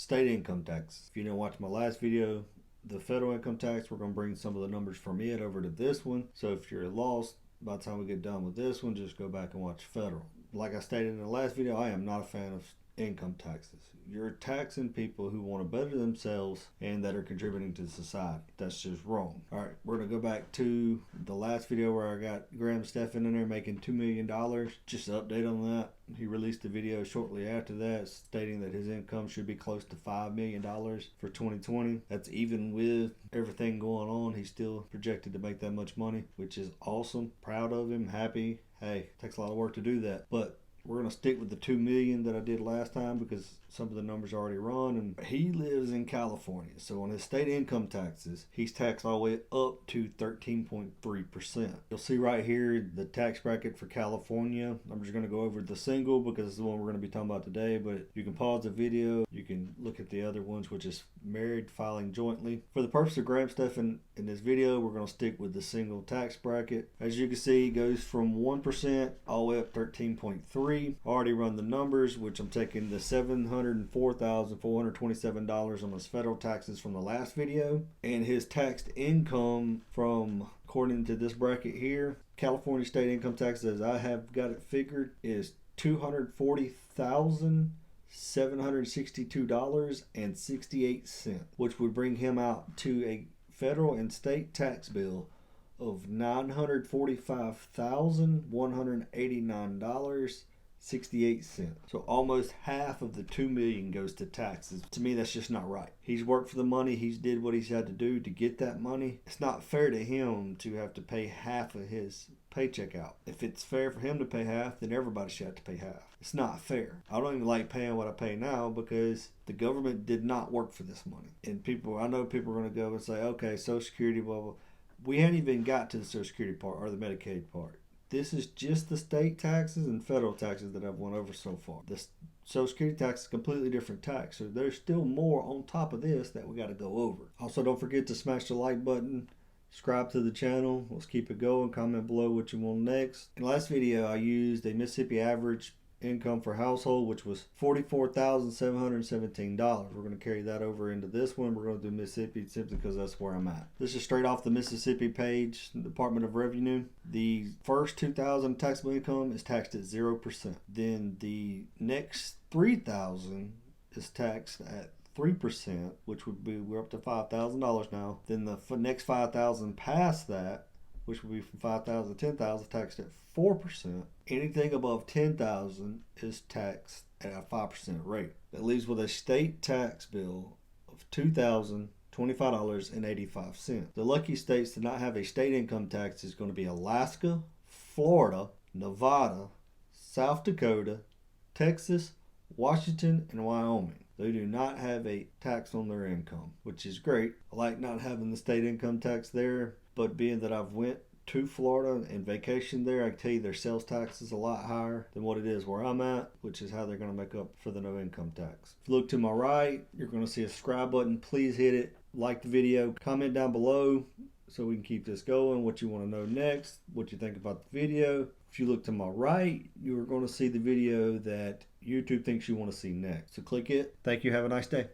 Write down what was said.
state income tax. If you didn't watch my last video, the federal income tax, we're going to bring some of the numbers from it over to this one. So if you're lost by the time we get done with this one, just go back and watch federal. Like I stated in the last video, I am not a fan of income taxes. You're taxing people who want to better themselves and that are contributing to society. That's just wrong. All right, we're going to go back to the last video where I got Graham Stephan in there making $2 million. Just an update on that. He released a video shortly after that stating that his income should be close to $5 million for 2020. That's even with everything going on. He's still projected to make that much money, which is awesome. Proud of him, happy. Hey, it takes a lot of work to do that. But we're going to stick with the $2 million that I did last time because some of the numbers already run. And he lives in California. So on his state income taxes, he's taxed all the way up to 13.3%. You'll see right here the tax bracket for California. I'm just going to go over the single because it's the one we're going to be talking about today. But you can pause the video. You can look at the other ones, which is married filing jointly. For the purpose of Graham Stephan in this video, we're going to stick with the single tax bracket. As you can see, it goes from 1% all the way up 13.3%. Already run the numbers, which I'm taking the $704,427 on his federal taxes from the last video, and his taxed income from, according to this bracket here, California state income taxes as I have got it figured is $240,762.68, which would bring him out to a federal and state tax bill of $945,189.68. So almost half of the $2 million goes to taxes. To me, that's just not right. He's worked for the money. He's did what he's had to do to get that money. It's not fair to him to have to pay half of his paycheck out. If it's fair for him to pay half, then everybody should have to pay half. It's not fair. I don't even like paying what I pay now because the government did not work for this money. And I know people are going to go and say, okay, Social Security, blah, blah. We hadn't even got to the Social Security part or the Medicaid part. This is just the state taxes and federal taxes that I've went over so far. The Social Security tax is a completely different tax. So there's still more on top of this that we got to go over. Also, don't forget to smash the like button. Subscribe to the channel. Let's keep it going. Comment below what you want next. In the last video, I used a Mississippi average income for household, which was $44,717. We're going to carry that over into this one. We're going to do Mississippi simply because that's where I'm at. This is straight off the Mississippi page, Department of Revenue. The first $2,000 taxable income is taxed at 0%. Then the next $3,000 is taxed at 3%, which would be, we're up to $5,000 now. Then the next $5,000 past that, which would be from $5,000 to $10,000, taxed at 4%. Anything above $10,000 is taxed at a 5% rate. That leaves with a state tax bill of $2,025.85. The lucky states to not have a state income tax is going to be Alaska, Florida, Nevada, South Dakota, Texas, Washington, and Wyoming. They do not have a tax on their income, which is great. I like not having the state income tax there, but being that I've went to Florida and vacationed there, I can tell you their sales tax is a lot higher than what it is where I'm at, which is how they're going to make up for the no income tax. If you look to my right, you're going to see a subscribe button. Please hit it. Like the video. Comment down below so we can keep this going. What you want to know next. What you think about the video. If you look to my right, you're going to see the video that YouTube thinks you want to see next. So click it. Thank you. Have a nice day.